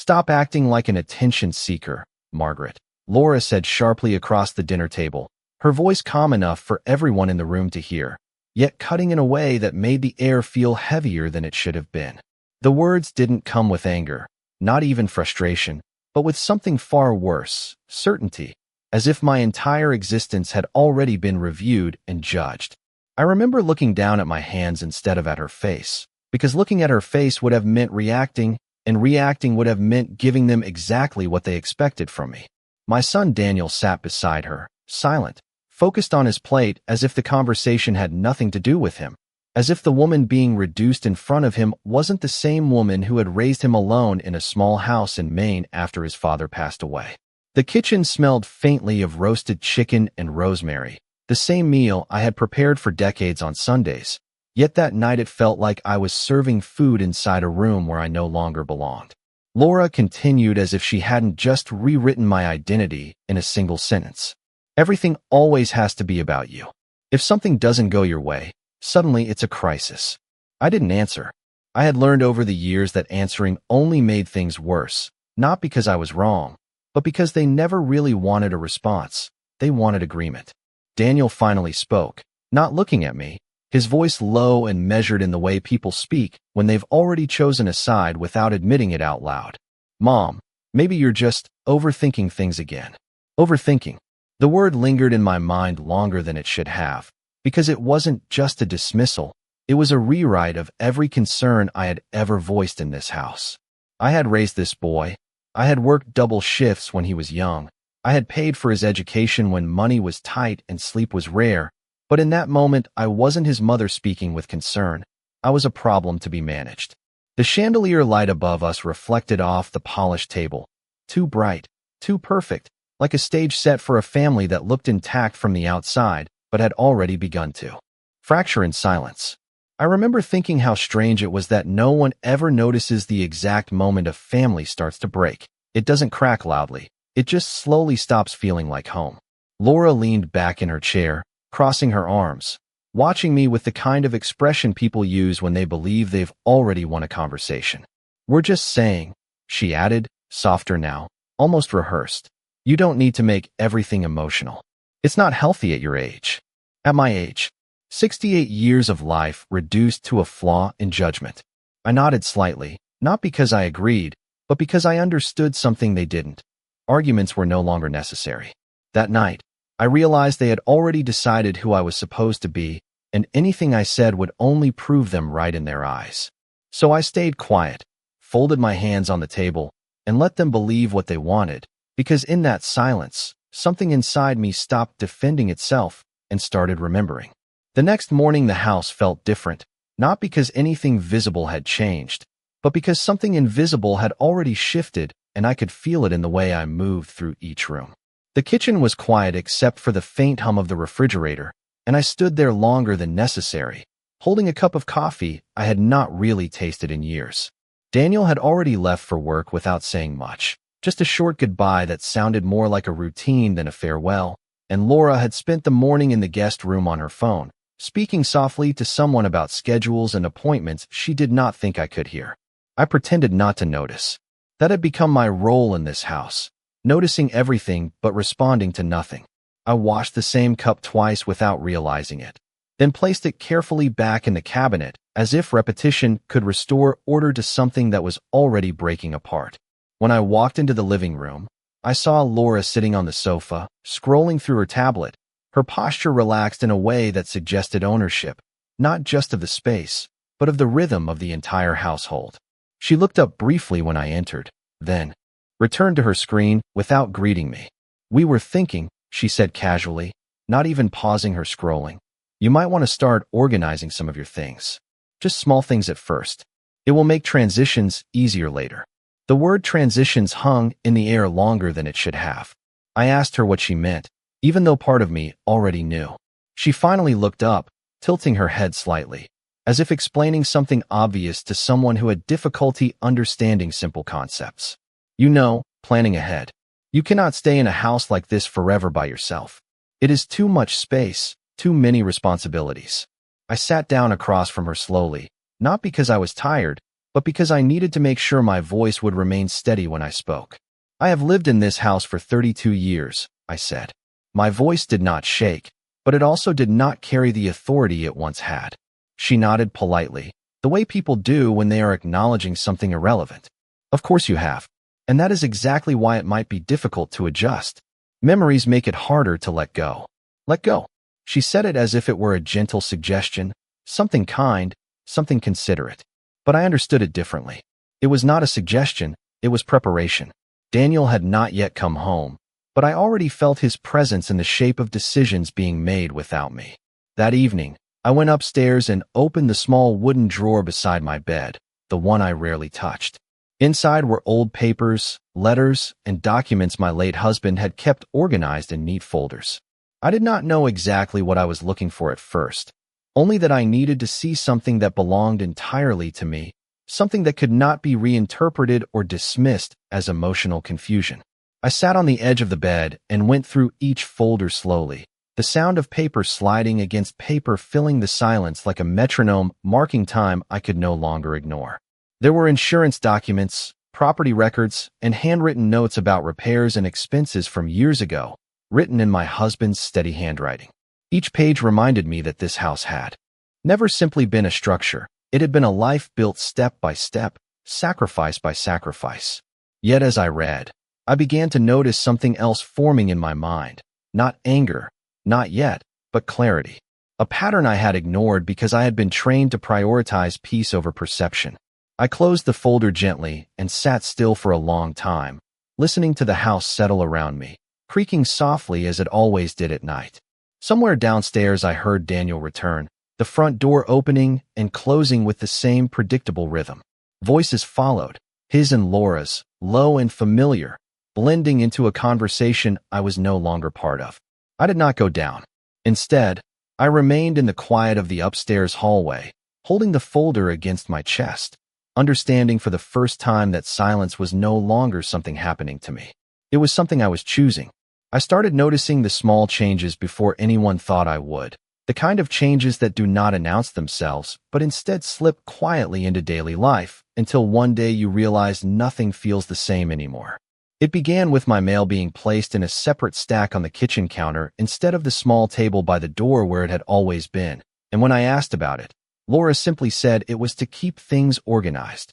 "Stop acting like an attention seeker, Margaret," Laura said sharply across the dinner table, her voice calm enough for everyone in the room to hear, yet cutting in a way that made the air feel heavier than it should have been. The words didn't come with anger, not even frustration, but with something far worse, certainty, as if my entire existence had already been reviewed and judged. I remember looking down at my hands instead of at her face, because looking at her face would have meant reacting, and reacting would have meant giving them exactly what they expected from me. My son Daniel sat beside her, silent, focused on his plate as if the conversation had nothing to do with him, as if the woman being reduced in front of him wasn't the same woman who had raised him alone in a small house in Maine after his father passed away. The kitchen smelled faintly of roasted chicken and rosemary, the same meal I had prepared for decades on Sundays, yet that night it felt like I was serving food inside a room where I no longer belonged. Laura continued as if she hadn't just rewritten my identity in a single sentence. "Everything always has to be about you. If something doesn't go your way, suddenly it's a crisis." I didn't answer. I had learned over the years that answering only made things worse, not because I was wrong, but because they never really wanted a response. They wanted agreement. Daniel finally spoke, not looking at me, his voice low and measured in the way people speak when they've already chosen a side without admitting it out loud. "Mom, maybe you're just overthinking things again." Overthinking. The word lingered in my mind longer than it should have, because it wasn't just a dismissal, it was a rewrite of every concern I had ever voiced in this house. I had raised this boy. I had worked double shifts when he was young. I had paid for his education when money was tight and sleep was rare, but in that moment I wasn't his mother speaking with concern. I was a problem to be managed. The chandelier light above us reflected off the polished table. Too bright, too perfect, like a stage set for a family that looked intact from the outside, but had already begun to fracture in silence. I remember thinking how strange it was that no one ever notices the exact moment a family starts to break. It doesn't crack loudly. It just slowly stops feeling like home. Laura leaned back in her chair, crossing her arms, watching me with the kind of expression people use when they believe they've already won a conversation. "We're just saying," she added, softer now, almost rehearsed. "You don't need to make everything emotional. It's not healthy at your age." At my age, 68 years of life reduced to a flaw in judgment. I nodded slightly, not because I agreed, but because I understood something they didn't. Arguments were no longer necessary. That night, I realized they had already decided who I was supposed to be, and anything I said would only prove them right in their eyes. So I stayed quiet, folded my hands on the table, and let them believe what they wanted, because in that silence, something inside me stopped defending itself and started remembering. The next morning the house felt different, not because anything visible had changed, but because something invisible had already shifted, and I could feel it in the way I moved through each room. The kitchen was quiet except for the faint hum of the refrigerator, and I stood there longer than necessary, holding a cup of coffee I had not really tasted in years. Daniel had already left for work without saying much, just a short goodbye that sounded more like a routine than a farewell, and Laura had spent the morning in the guest room on her phone, speaking softly to someone about schedules and appointments she did not think I could hear. I pretended not to notice. That had become my role in this house, noticing everything but responding to nothing. I washed the same cup twice without realizing it, then placed it carefully back in the cabinet, as if repetition could restore order to something that was already breaking apart. When I walked into the living room, I saw Laura sitting on the sofa, scrolling through her tablet, her posture relaxed in a way that suggested ownership, not just of the space, but of the rhythm of the entire household. She looked up briefly when I entered, then returned to her screen without greeting me. "We were thinking," she said casually, not even pausing her scrolling. "You might want to start organizing some of your things. Just small things at first. It will make transitions easier later." The word transitions hung in the air longer than it should have. I asked her what she meant, even though part of me already knew. She finally looked up, tilting her head slightly, as if explaining something obvious to someone who had difficulty understanding simple concepts. "You know, planning ahead. You cannot stay in a house like this forever by yourself. It is too much space, too many responsibilities." I sat down across from her slowly, not because I was tired, but because I needed to make sure my voice would remain steady when I spoke. I have lived in this house for 32 years, I said. My voice did not shake, but it also did not carry the authority it once had. She nodded politely, the way people do when they are acknowledging something irrelevant. Of course you have. And that is exactly why it might be difficult to adjust. Memories make it harder to let go. Let go. She said it as if it were a gentle suggestion, something kind, something considerate. But I understood it differently. It was not a suggestion, it was preparation. Daniel had not yet come home, but I already felt his presence in the shape of decisions being made without me. That evening, I went upstairs and opened the small wooden drawer beside my bed, the one I rarely touched. Inside were old papers, letters, and documents my late husband had kept organized in neat folders. I did not know exactly what I was looking for at first, only that I needed to see something that belonged entirely to me, something that could not be reinterpreted or dismissed as emotional confusion. I sat on the edge of the bed and went through each folder slowly, the sound of paper sliding against paper filling the silence like a metronome marking time I could no longer ignore. There were insurance documents, property records, and handwritten notes about repairs and expenses from years ago, written in my husband's steady handwriting. Each page reminded me that this house had never simply been a structure. It had been a life built step by step, sacrifice by sacrifice. Yet as I read, I began to notice something else forming in my mind. Not anger, not yet, but clarity. A pattern I had ignored because I had been trained to prioritize peace over perception. I closed the folder gently and sat still for a long time, listening to the house settle around me, creaking softly as it always did at night. Somewhere downstairs I heard Daniel return, the front door opening and closing with the same predictable rhythm. Voices followed, his and Laura's, low and familiar, blending into a conversation I was no longer part of. I did not go down. Instead, I remained in the quiet of the upstairs hallway, holding the folder against my chest, understanding for the first time that silence was no longer something happening to me. It was something I was choosing. I started noticing the small changes before anyone thought I would, the kind of changes that do not announce themselves, but instead slip quietly into daily life until one day you realize nothing feels the same anymore. It began with my mail being placed in a separate stack on the kitchen counter instead of the small table by the door where it had always been, and when I asked about it, Laura simply said it was to keep things organized.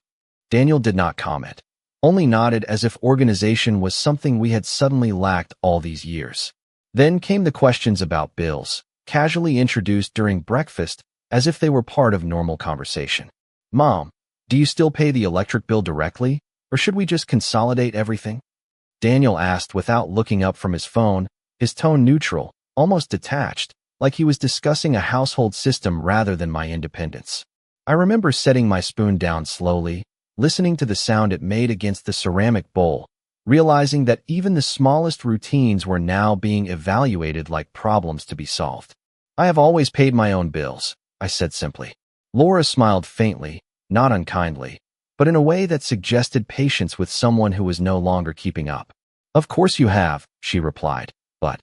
Daniel did not comment, only nodded as if organization was something we had suddenly lacked all these years. Then came the questions about bills, casually introduced during breakfast as if they were part of normal conversation. Mom, do you still pay the electric bill directly, or should we just consolidate everything? Daniel asked without looking up from his phone, his tone neutral, almost detached, like he was discussing a household system rather than my independence. I remember setting my spoon down slowly, listening to the sound it made against the ceramic bowl, realizing that even the smallest routines were now being evaluated like problems to be solved. I have always paid my own bills, I said simply. Laura smiled faintly, not unkindly, but in a way that suggested patience with someone who was no longer keeping up. Of course you have, she replied, but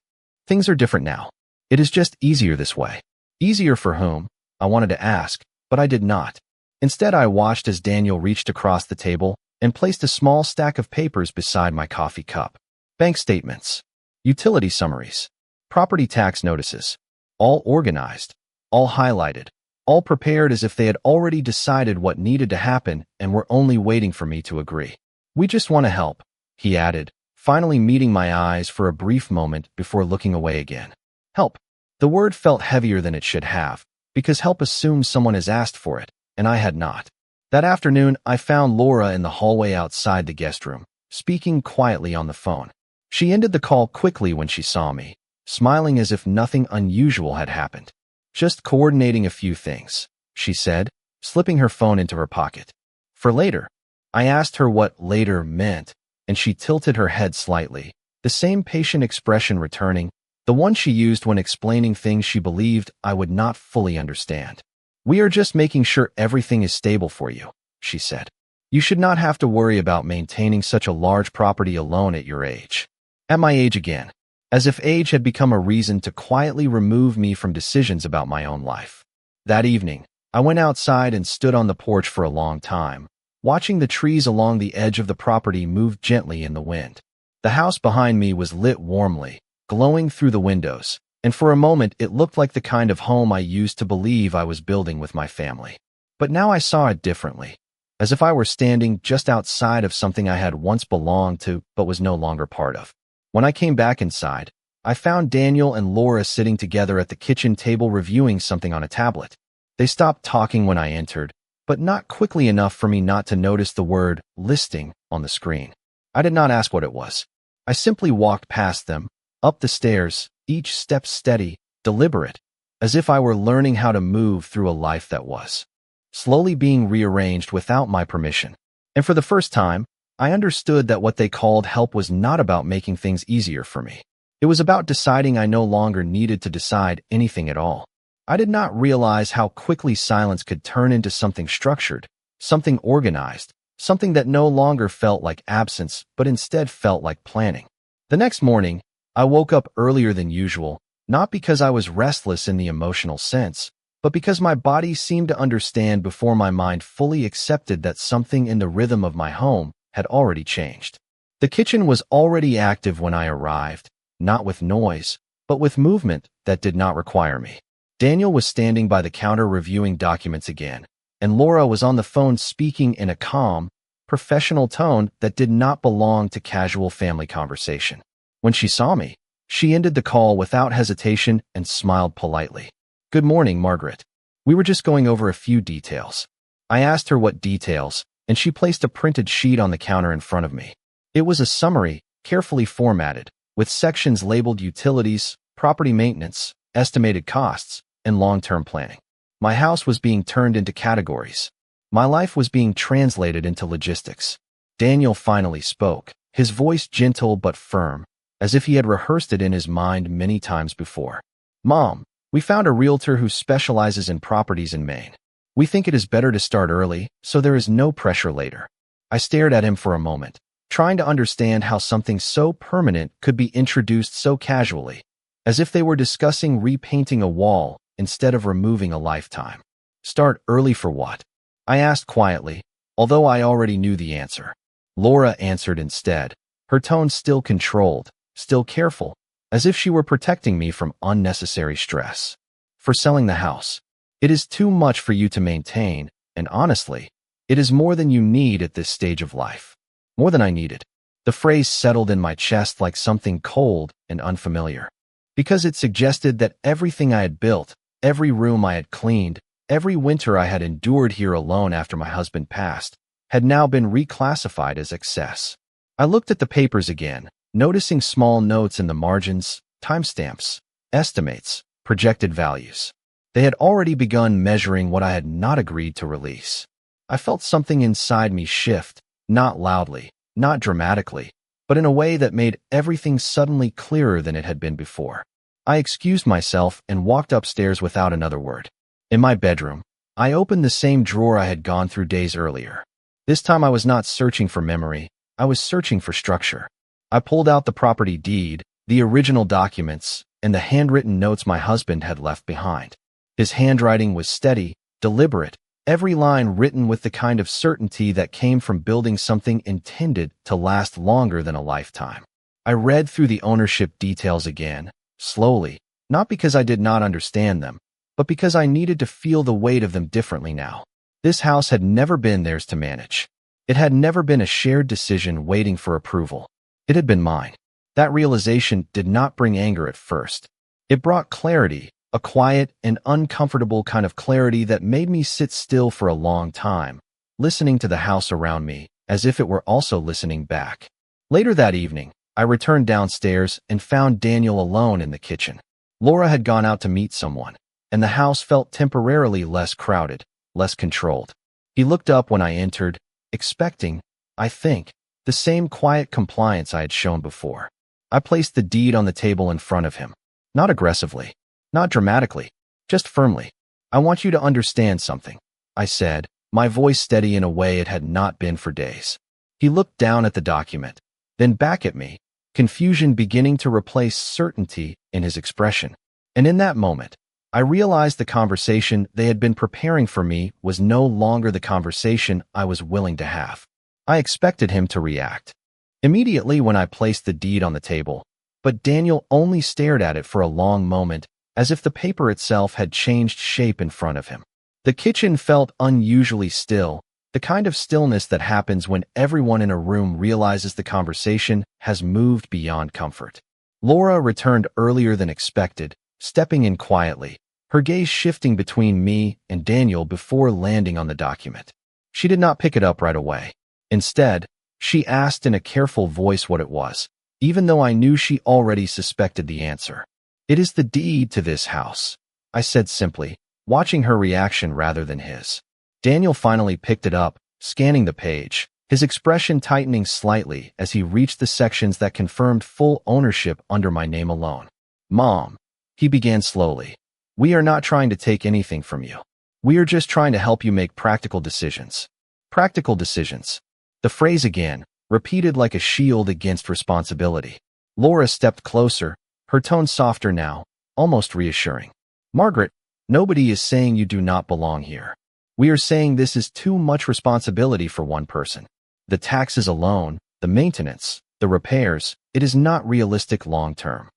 things are different now. It is just easier this way. Easier for whom? I wanted to ask, but I did not. Instead, I watched as Daniel reached across the table and placed a small stack of papers beside my coffee cup. Bank statements, utility summaries, property tax notices, all organized, all highlighted, all prepared as if they had already decided what needed to happen and were only waiting for me to agree. We just want to help, he added, finally meeting my eyes for a brief moment before looking away again. Help. The word felt heavier than it should have, because help assumes someone has asked for it, and I had not. That afternoon, I found Laura in the hallway outside the guest room, speaking quietly on the phone. She ended the call quickly when she saw me, smiling as if nothing unusual had happened. Just coordinating a few things, she said, slipping her phone into her pocket. For later. I asked her what later meant, and she tilted her head slightly, the same patient expression returning, the one she used when explaining things she believed I would not fully understand. We are just making sure everything is stable for you, she said. You should not have to worry about maintaining such a large property alone at your age. At my age again, as if age had become a reason to quietly remove me from decisions about my own life. That evening, I went outside and stood on the porch for a long time, watching the trees along the edge of the property move gently in the wind. The house behind me was lit warmly, glowing through the windows, and for a moment it looked like the kind of home I used to believe I was building with my family. But now I saw it differently, as if I were standing just outside of something I had once belonged to but was no longer part of. When I came back inside, I found Daniel and Laura sitting together at the kitchen table reviewing something on a tablet. They stopped talking when I entered, but not quickly enough for me not to notice the word listing on the screen. I did not ask what it was. I simply walked past them, up the stairs, each step steady, deliberate, as if I were learning how to move through a life that was slowly being rearranged without my permission. And for the first time, I understood that what they called help was not about making things easier for me. It was about deciding I no longer needed to decide anything at all. I did not realize how quickly silence could turn into something structured, something organized, something that no longer felt like absence but instead felt like planning. The next morning, I woke up earlier than usual, not because I was restless in the emotional sense, but because my body seemed to understand before my mind fully accepted that something in the rhythm of my home had already changed. The kitchen was already active when I arrived, not with noise, but with movement that did not require me. Daniel was standing by the counter reviewing documents again, and Laura was on the phone speaking in a calm, professional tone that did not belong to casual family conversation. When she saw me, she ended the call without hesitation and smiled politely. "Good morning, Margaret. We were just going over a few details." I asked her what details, and she placed a printed sheet on the counter in front of me. It was a summary, carefully formatted, with sections labeled utilities, property maintenance, estimated costs, and long-term planning. My house was being turned into categories. My life was being translated into logistics. Daniel finally spoke, his voice gentle but firm, as if he had rehearsed it in his mind many times before. "Mom, we found a realtor who specializes in properties in Maine. We think it is better to start early, so there is no pressure later." I stared at him for a moment, trying to understand how something so permanent could be introduced so casually, as if they were discussing repainting a wall instead of removing a lifetime. "Start early for what?" I asked quietly, although I already knew the answer. Laura answered instead, her tone still controlled, still careful, as if she were protecting me from unnecessary stress. "For selling the house. It is too much for you to maintain, and honestly, it is more than you need at this stage of life." More than I needed. The phrase settled in my chest like something cold and unfamiliar, because it suggested that everything I had built, every room I had cleaned, every winter I had endured here alone after my husband passed, had now been reclassified as excess. I looked at the papers again, noticing small notes in the margins, timestamps, estimates, projected values. They had already begun measuring what I had not agreed to release. I felt something inside me shift, not loudly, not dramatically, but in a way that made everything suddenly clearer than it had been before. I excused myself and walked upstairs without another word. In my bedroom, I opened the same drawer I had gone through days earlier. This time I was not searching for memory, I was searching for structure. I pulled out the property deed, the original documents, and the handwritten notes my husband had left behind. His handwriting was steady, deliberate, every line written with the kind of certainty that came from building something intended to last longer than a lifetime. I read through the ownership details again, slowly, not because I did not understand them, but because I needed to feel the weight of them differently now. This house had never been theirs to manage. It had never been a shared decision waiting for approval. It had been mine. That realization did not bring anger at first. It brought clarity, a quiet and uncomfortable kind of clarity that made me sit still for a long time, listening to the house around me, as if it were also listening back. Later that evening, I returned downstairs and found Daniel alone in the kitchen. Laura had gone out to meet someone, and the house felt temporarily less crowded, less controlled. He looked up when I entered, expecting, I think, the same quiet compliance I had shown before. I placed the deed on the table in front of him, not aggressively, not dramatically, just firmly. "I want you to understand something," I said, my voice steady in a way it had not been for days. He looked down at the document, then back at me, confusion beginning to replace certainty in his expression. And in that moment, I realized the conversation they had been preparing for me was no longer the conversation I was willing to have. I expected him to react immediately when I placed the deed on the table, but Daniel only stared at it for a long moment, as if the paper itself had changed shape in front of him. The kitchen felt unusually still, the kind of stillness that happens when everyone in a room realizes the conversation has moved beyond comfort. Laura returned earlier than expected, stepping in quietly, her gaze shifting between me and Daniel before landing on the document. She did not pick it up right away. Instead, she asked in a careful voice what it was, even though I knew she already suspected the answer. "It is the deed to this house," I said simply, watching her reaction rather than his. Daniel finally picked it up, scanning the page, his expression tightening slightly as he reached the sections that confirmed full ownership under my name alone. "Mom," he began slowly, "we are not trying to take anything from you. We are just trying to help you make practical decisions." Practical decisions. The phrase again, repeated like a shield against responsibility. Laura stepped closer, her tone softer now, almost reassuring. "Margaret, nobody is saying you do not belong here. We are saying this is too much responsibility for one person. The taxes alone, the maintenance, the repairs, it is not realistic long term."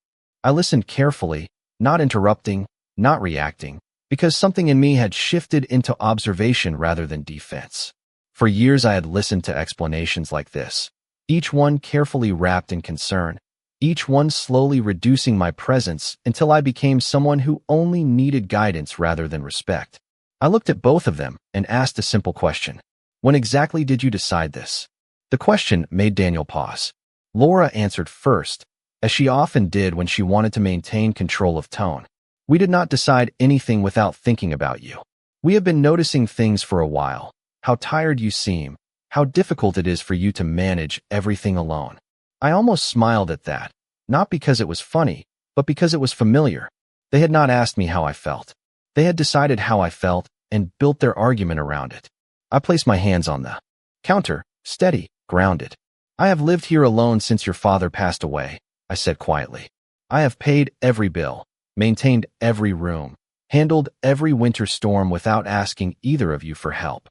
I listened carefully, not interrupting, not reacting, because something in me had shifted into observation rather than defense. For years I had listened to explanations like this, each one carefully wrapped in concern, each one slowly reducing my presence until I became someone who only needed guidance rather than respect. I looked at both of them and asked a simple question. "When exactly did you decide this?" The question made Daniel pause. Laura answered first, as she often did when she wanted to maintain control of tone. "We did not decide anything without thinking about you. We have been noticing things for a while, how tired you seem, how difficult it is for you to manage everything alone." I almost smiled at that, not because it was funny, but because it was familiar. They had not asked me how I felt. They had decided how I felt and built their argument around it. I placed my hands on the counter, steady, grounded. "I have lived here alone since your father passed away," I said quietly. "I have paid every bill, maintained every room, handled every winter storm without asking either of you for help."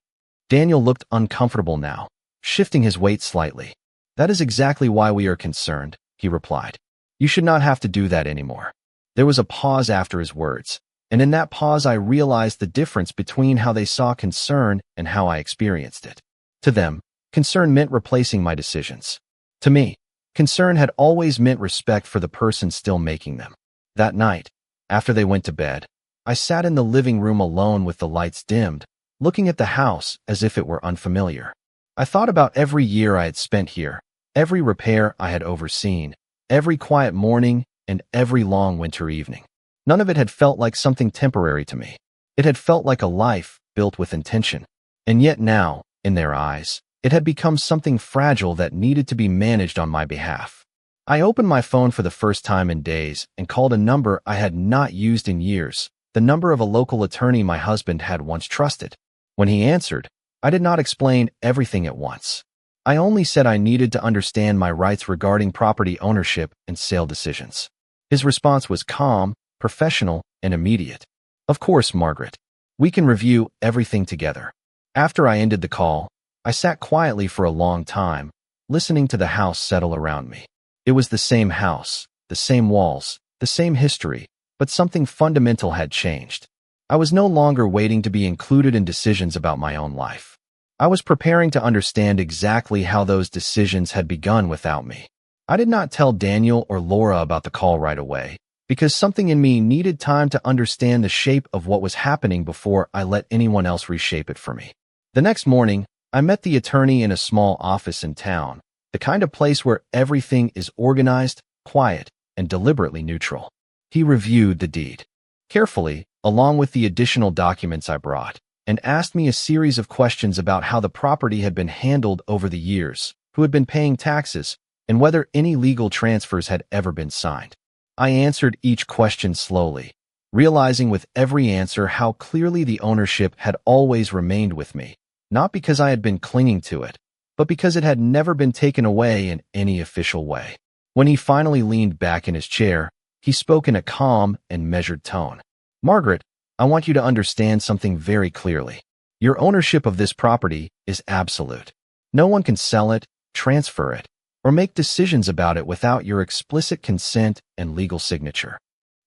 Daniel looked uncomfortable now, shifting his weight slightly. "That is exactly why we are concerned," he replied. "You should not have to do that anymore." There was a pause after his words, and in that pause I realized the difference between how they saw concern and how I experienced it. To them, concern meant replacing my decisions. To me, concern had always meant respect for the person still making them. That night, after they went to bed, I sat in the living room alone with the lights dimmed, looking at the house as if it were unfamiliar. I thought about every year I had spent here, every repair I had overseen, every quiet morning, and every long winter evening. None of it had felt like something temporary to me. It had felt like a life built with intention. And yet now, in their eyes, it had become something fragile that needed to be managed on my behalf. I opened my phone for the first time in days and called a number I had not used in years, the number of a local attorney my husband had once trusted. When he answered, I did not explain everything at once. I only said I needed to understand my rights regarding property ownership and sale decisions. His response was calm, professional, and immediate. "Of course, Margaret. We can review everything together." After I ended the call, I sat quietly for a long time, listening to the house settle around me. It was the same house, the same walls, the same history, but something fundamental had changed. I was no longer waiting to be included in decisions about my own life. I was preparing to understand exactly how those decisions had begun without me. I did not tell Daniel or Laura about the call right away, because something in me needed time to understand the shape of what was happening before I let anyone else reshape it for me. The next morning, I met the attorney in a small office in town, the kind of place where everything is organized, quiet, and deliberately neutral. He reviewed the deed carefully, along with the additional documents I brought, and asked me a series of questions about how the property had been handled over the years, who had been paying taxes, and whether any legal transfers had ever been signed. I answered each question slowly, realizing with every answer how clearly the ownership had always remained with me, not because I had been clinging to it, but because it had never been taken away in any official way. When he finally leaned back in his chair, he spoke in a calm and measured tone. Margaret, I want you to understand something very clearly. Your ownership of this property is absolute. No one can sell it, transfer it, or make decisions about it without your explicit consent and legal signature.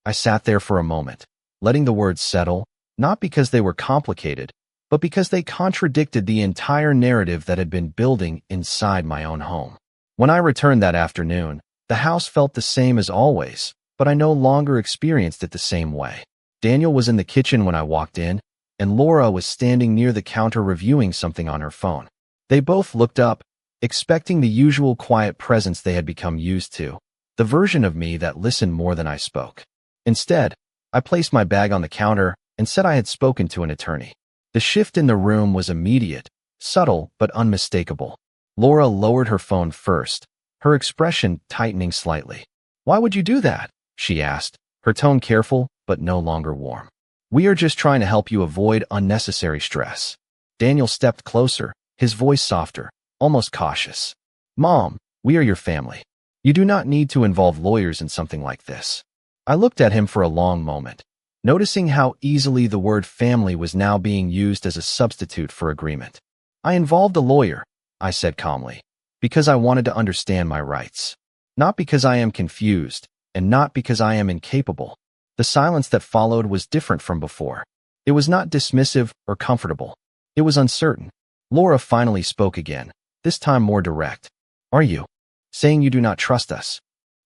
I sat there for a moment, letting the words settle, not because they were complicated, but because they contradicted the entire narrative that had been building inside my own home. When I returned that afternoon, the house felt the same as always, but I no longer experienced it the same way. Daniel was in the kitchen when I walked in, and Laura was standing near the counter reviewing something on her phone. They both looked up, expecting the usual quiet presence they had become used to, the version of me that listened more than I spoke. Instead, I placed my bag on the counter and said I had spoken to an attorney. The shift in the room was immediate, subtle but unmistakable. Laura lowered her phone first, her expression tightening slightly. "Why would you do that?" she asked, her tone careful but no longer warm. "We are just trying to help you avoid unnecessary stress." Daniel stepped closer, his voice softer, almost cautious. "Mom, we are your family. You do not need to involve lawyers in something like this." I looked at him for a long moment, noticing how easily the word family was now being used as a substitute for agreement. "I involved a lawyer," I said calmly, "because I wanted to understand my rights. Not because I am confused, and not because I am incapable." The silence that followed was different from before. It was not dismissive or comfortable. It was uncertain. Laura finally spoke again, this time more direct. "Are you saying you do not trust us?"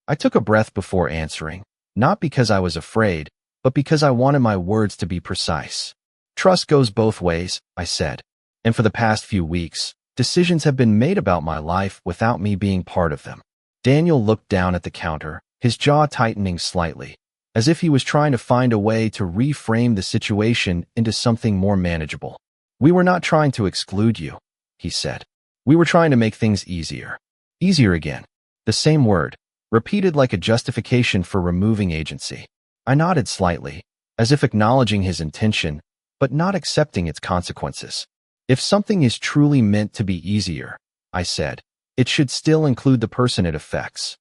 I took a breath before answering, not because I was afraid, but because I wanted my words to be precise. "Trust goes both ways," I said, "and for the past few weeks, decisions have been made about my life without me being part of them." Daniel looked down at the counter, his jaw tightening slightly, as if he was trying to find a way to reframe the situation into something more manageable. "We were not trying to exclude you," he said. "We were trying to make things easier." Easier again. The same word, repeated like a justification for removing agency. I nodded slightly, as if acknowledging his intention, but not accepting its consequences. "If something is truly meant to be easier," I said, "it should still include the person it affects."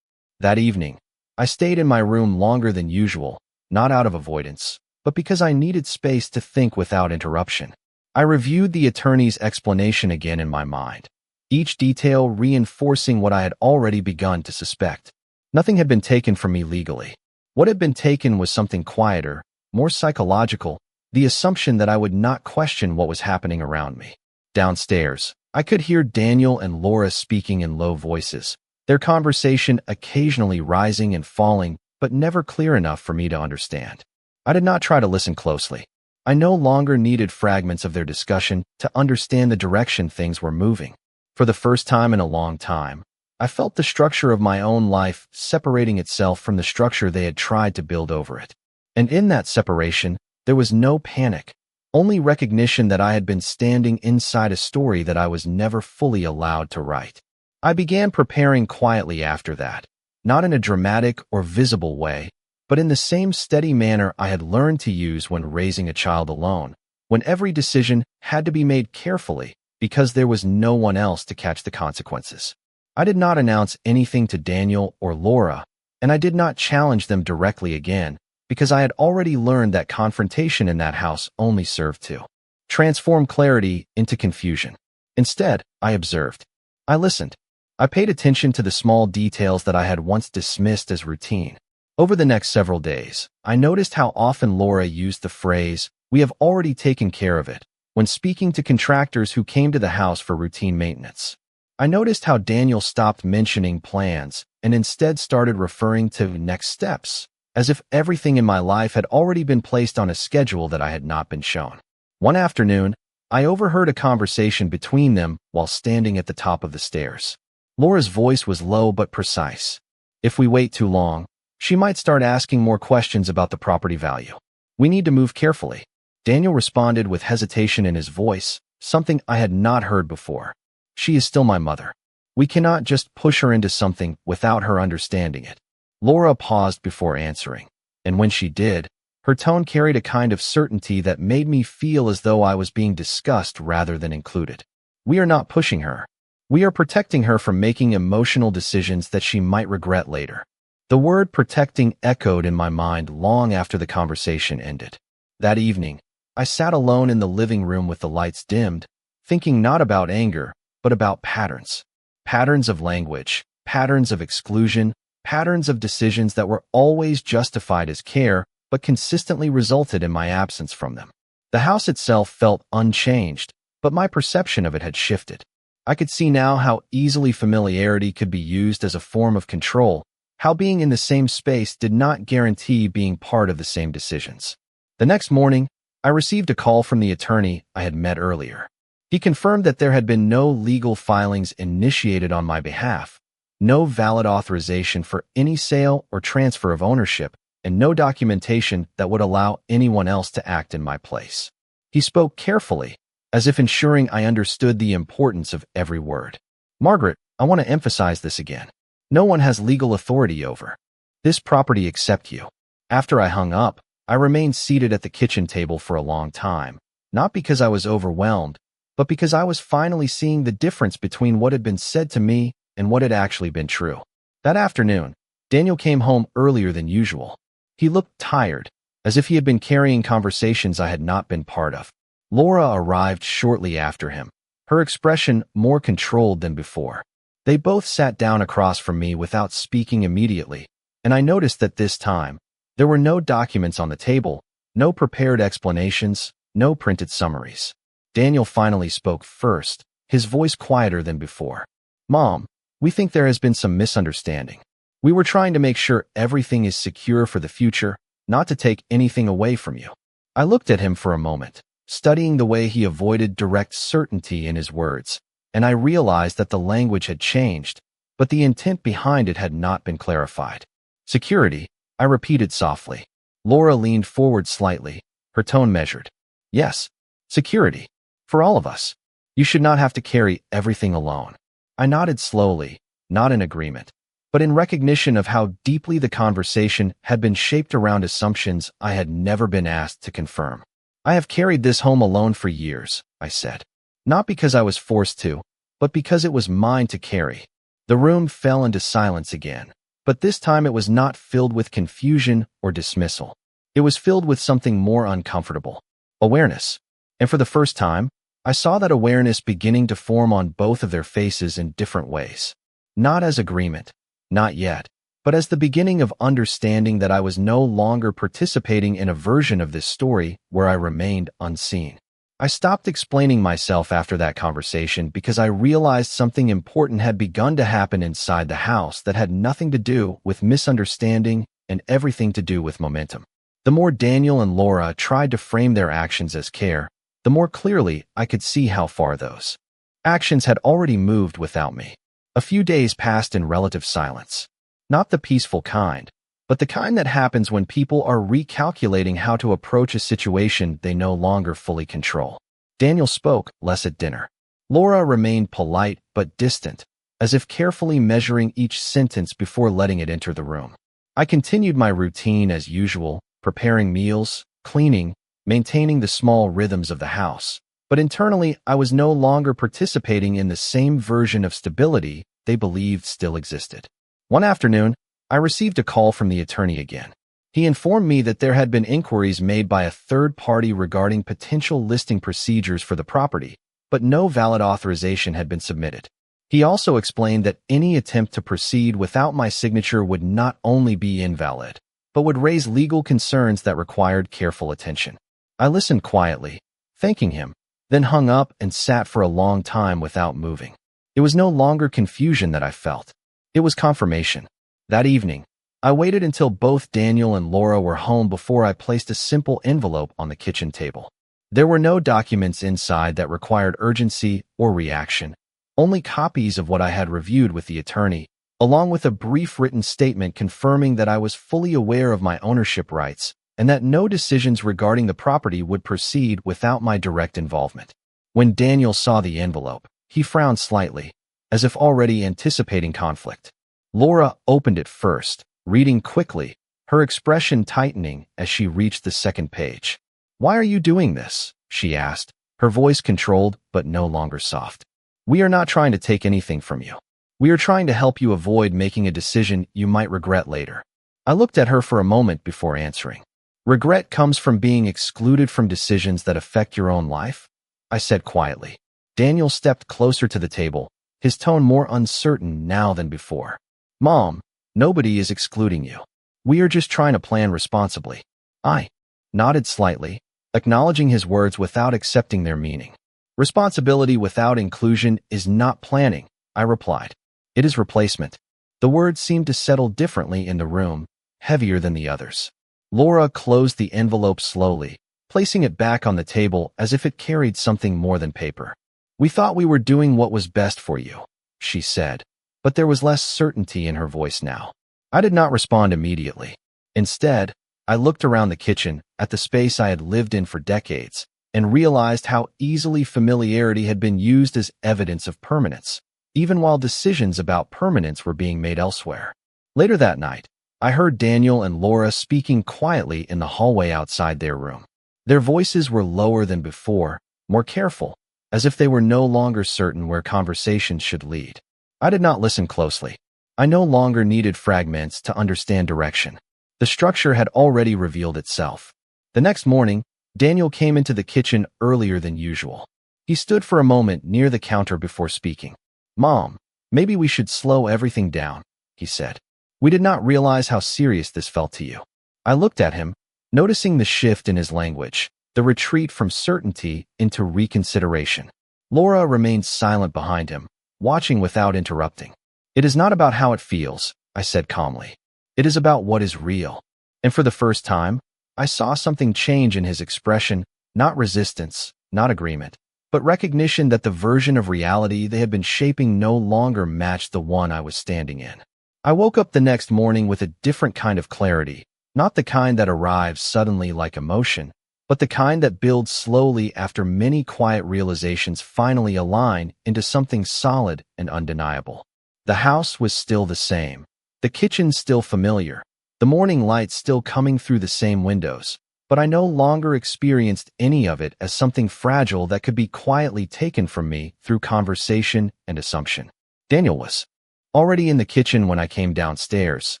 That evening, I stayed in my room longer than usual, not out of avoidance, but because I needed space to think without interruption. I reviewed the attorney's explanation again in my mind, each detail reinforcing what I had already begun to suspect. Nothing had been taken from me legally. What had been taken was something quieter, more psychological, the assumption that I would not question what was happening around me. Downstairs, I could hear Daniel and Laura speaking in low voices, their conversation occasionally rising and falling, but never clear enough for me to understand. I did not try to listen closely. I no longer needed fragments of their discussion to understand the direction things were moving. For the first time in a long time, I felt the structure of my own life separating itself from the structure they had tried to build over it. And in that separation, there was no panic, only recognition that I had been standing inside a story that I was never fully allowed to write. I began preparing quietly after that, not in a dramatic or visible way, but in the same steady manner I had learned to use when raising a child alone, when every decision had to be made carefully because there was no one else to catch the consequences. I did not announce anything to Daniel or Laura, and I did not challenge them directly again, because I had already learned that confrontation in that house only served to transform clarity into confusion. Instead, I observed. I listened. I paid attention to the small details that I had once dismissed as routine. Over the next several days, I noticed how often Laura used the phrase, "We have already taken care of it," when speaking to contractors who came to the house for routine maintenance. I noticed how Daniel stopped mentioning plans and instead started referring to next steps, as if everything in my life had already been placed on a schedule that I had not been shown. One afternoon, I overheard a conversation between them while standing at the top of the stairs. Laura's voice was low but precise. "If we wait too long, she might start asking more questions about the property value. We need to move carefully." Daniel responded with hesitation in his voice, something I had not heard before. "She is still my mother. We cannot just push her into something without her understanding it." Laura paused before answering, and when she did, her tone carried a kind of certainty that made me feel as though I was being discussed rather than included. "We are not pushing her. We are protecting her from making emotional decisions that she might regret later." The word protecting echoed in my mind long after the conversation ended. That evening, I sat alone in the living room with the lights dimmed, thinking not about anger, but about patterns. Patterns of language, patterns of exclusion, patterns of decisions that were always justified as care, but consistently resulted in my absence from them. The house itself felt unchanged, but my perception of it had shifted. I could see now how easily familiarity could be used as a form of control, how being in the same space did not guarantee being part of the same decisions. The next morning, I received a call from the attorney I had met earlier. He confirmed that there had been no legal filings initiated on my behalf, no valid authorization for any sale or transfer of ownership, and no documentation that would allow anyone else to act in my place. He spoke carefully, as if ensuring I understood the importance of every word. Margaret, I want to emphasize this again. No one has legal authority over this property except you. After I hung up, I remained seated at the kitchen table for a long time, not because I was overwhelmed, but because I was finally seeing the difference between what had been said to me and what had actually been true. That afternoon, Daniel came home earlier than usual. He looked tired, as if he had been carrying conversations I had not been part of. Laura arrived shortly after him, her expression more controlled than before. They both sat down across from me without speaking immediately, and I noticed that this time, there were no documents on the table, no prepared explanations, no printed summaries. Daniel finally spoke first, his voice quieter than before. Mom, we think there has been some misunderstanding. We were trying to make sure everything is secure for the future, not to take anything away from you. I looked at him for a moment, studying the way he avoided direct certainty in his words, and I realized that the language had changed, but the intent behind it had not been clarified. Security, I repeated softly. Laura leaned forward slightly, her tone measured. Yes, security. For all of us. You should not have to carry everything alone. I nodded slowly, not in agreement, but in recognition of how deeply the conversation had been shaped around assumptions I had never been asked to confirm. I have carried this home alone for years, I said. Not because I was forced to, but because it was mine to carry. The room fell into silence again, but this time it was not filled with confusion or dismissal. It was filled with something more uncomfortable. Awareness. And for the first time, I saw that awareness beginning to form on both of their faces in different ways. Not as agreement, not yet, but as the beginning of understanding that I was no longer participating in a version of this story where I remained unseen. I stopped explaining myself after that conversation because I realized something important had begun to happen inside the house that had nothing to do with misunderstanding and everything to do with momentum. The more Daniel and Laura tried to frame their actions as care, the more clearly I could see how far those actions had already moved without me. A few days passed in relative silence. Not the peaceful kind, but the kind that happens when people are recalculating how to approach a situation they no longer fully control. Daniel spoke less at dinner. Laura remained polite but distant, as if carefully measuring each sentence before letting it enter the room. I continued my routine as usual, preparing meals, cleaning, maintaining the small rhythms of the house. But internally, I was no longer participating in the same version of stability they believed still existed. One afternoon, I received a call from the attorney again. He informed me that there had been inquiries made by a third party regarding potential listing procedures for the property, but no valid authorization had been submitted. He also explained that any attempt to proceed without my signature would not only be invalid, but would raise legal concerns that required careful attention. I listened quietly, thanking him, then hung up and sat for a long time without moving. It was no longer confusion that I felt. It was confirmation. That evening, I waited until both Daniel and Laura were home before I placed a simple envelope on the kitchen table. There were no documents inside that required urgency or reaction, only copies of what I had reviewed with the attorney, along with a brief written statement confirming that I was fully aware of my ownership rights and that no decisions regarding the property would proceed without my direct involvement. When Daniel saw the envelope, he frowned slightly, as if already anticipating conflict. Laura opened it first, reading quickly, her expression tightening as she reached the second page. "Why are you doing this?" she asked, her voice controlled but no longer soft. "We are not trying to take anything from you. We are trying to help you avoid making a decision you might regret later." I looked at her for a moment before answering. Regret comes from being excluded from decisions that affect your own life, I said quietly. Daniel stepped closer to the table, his tone more uncertain now than before. Mom, nobody is excluding you. We are just trying to plan responsibly. I nodded slightly, acknowledging his words without accepting their meaning. Responsibility without inclusion is not planning, I replied. It is replacement. The words seemed to settle differently in the room, heavier than the others. Laura closed the envelope slowly, placing it back on the table as if it carried something more than paper. We thought we were doing what was best for you, she said, but there was less certainty in her voice now. I did not respond immediately. Instead, I looked around the kitchen at the space I had lived in for decades and realized how easily familiarity had been used as evidence of permanence, even while decisions about permanence were being made elsewhere. Later that night, I heard Daniel and Laura speaking quietly in the hallway outside their room. Their voices were lower than before, more careful, as if they were no longer certain where conversations should lead. I did not listen closely. I no longer needed fragments to understand direction. The structure had already revealed itself. The next morning, Daniel came into the kitchen earlier than usual. He stood for a moment near the counter before speaking. Mom, maybe we should slow everything down, he said. We did not realize how serious this felt to you. I looked at him, noticing the shift in his language, the retreat from certainty into reconsideration. Laura remained silent behind him, watching without interrupting. It is not about how it feels, I said calmly. It is about what is real. And for the first time, I saw something change in his expression, not resistance, not agreement, but recognition that the version of reality they had been shaping no longer matched the one I was standing in. I woke up the next morning with a different kind of clarity, not the kind that arrives suddenly like emotion, but the kind that builds slowly after many quiet realizations finally align into something solid and undeniable. The house was still the same, the kitchen still familiar, the morning light still coming through the same windows, but I no longer experienced any of it as something fragile that could be quietly taken from me through conversation and assumption. Daniel was already in the kitchen when I came downstairs,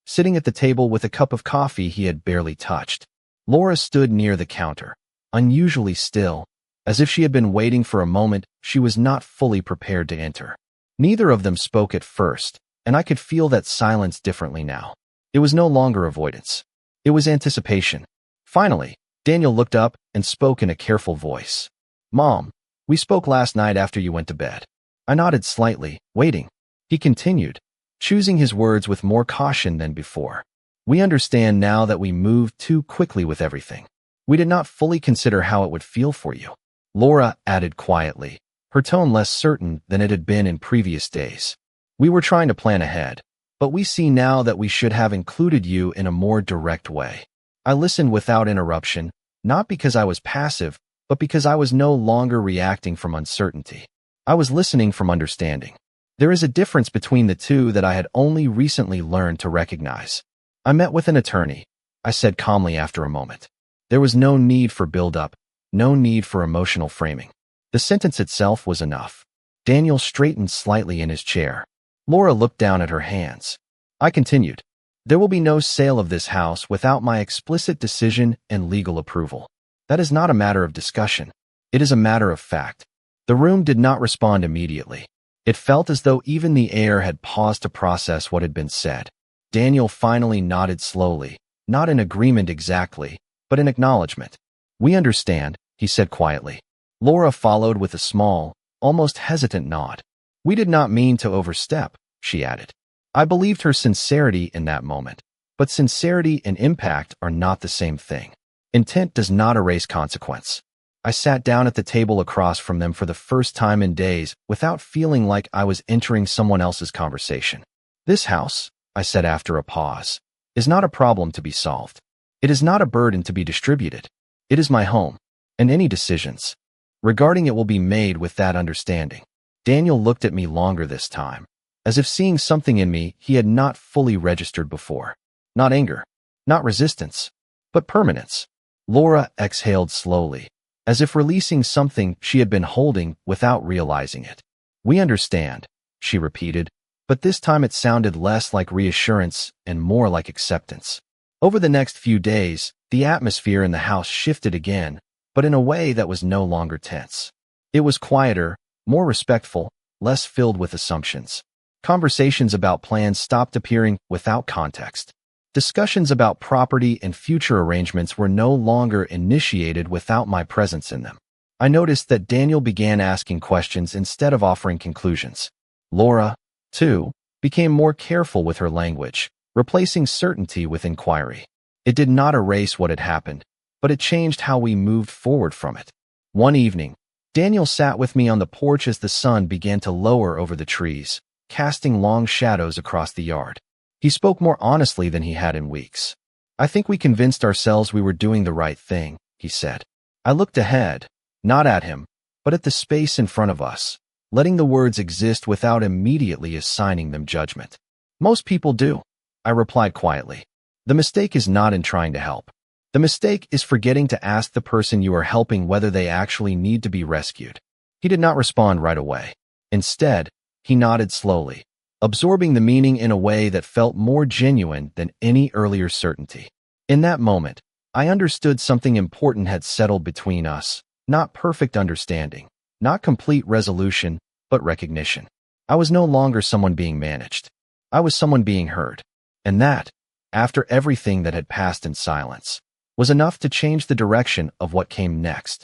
sitting at the table with a cup of coffee he had barely touched. Laura stood near the counter, unusually still, as if she had been waiting for a moment she was not fully prepared to enter. Neither of them spoke at first, and I could feel that silence differently now. It was no longer avoidance. It was anticipation. Finally, Daniel looked up and spoke in a careful voice. Mom, we spoke last night after you went to bed. I nodded slightly, waiting. He continued, choosing his words with more caution than before. We understand now that we moved too quickly with everything. We did not fully consider how it would feel for you. Laura added quietly, her tone less certain than it had been in previous days. We were trying to plan ahead, but we see now that we should have included you in a more direct way. I listened without interruption, not because I was passive, but because I was no longer reacting from uncertainty. I was listening from understanding. There is a difference between the two that I had only recently learned to recognize. I met with an attorney, I said calmly after a moment. There was no need for build-up, no need for emotional framing. The sentence itself was enough. Daniel straightened slightly in his chair. Laura looked down at her hands. I continued. There will be no sale of this house without my explicit decision and legal approval. That is not a matter of discussion. It is a matter of fact. The room did not respond immediately. It felt as though even the air had paused to process what had been said. Daniel finally nodded slowly, not in agreement exactly, but in acknowledgement. We understand, he said quietly. Laura followed with a small, almost hesitant nod. We did not mean to overstep, she added. I believed her sincerity in that moment, but sincerity and impact are not the same thing. Intent does not erase consequence. I sat down at the table across from them for the first time in days without feeling like I was entering someone else's conversation. This house, I said after a pause, is not a problem to be solved. It is not a burden to be distributed. It is my home, and any decisions regarding it will be made with that understanding. Daniel looked at me longer this time, as if seeing something in me he had not fully registered before. Not anger, not resistance, but permanence. Laura exhaled slowly, as if releasing something she had been holding without realizing it. We understand, she repeated, but this time it sounded less like reassurance and more like acceptance. Over the next few days, The atmosphere in the house shifted again, but in a way that was no longer tense. It was quieter, more respectful, less filled with assumptions. Conversations about plans stopped appearing without context. Discussions about property and future arrangements were no longer initiated without my presence in them. I noticed that Daniel began asking questions instead of offering conclusions. Laura, too, became more careful with her language, replacing certainty with inquiry. It did not erase what had happened, but it changed how we moved forward from it. One evening, Daniel sat with me on the porch as the sun began to lower over the trees, casting long shadows across the yard. He spoke more honestly than he had in weeks. "I think we convinced ourselves we were doing the right thing," he said. I looked ahead, not at him, but at the space in front of us, letting the words exist without immediately assigning them judgment. "Most people do," I replied quietly. "The mistake is not in trying to help. The mistake is forgetting to ask the person you are helping whether they actually need to be rescued." He did not respond right away. Instead, he nodded slowly, absorbing the meaning in a way that felt more genuine than any earlier certainty. In that moment, I understood something important had settled between us, not perfect understanding, not complete resolution, but recognition. I was no longer someone being managed. I was someone being heard. And that, after everything that had passed in silence, was enough to change the direction of what came next.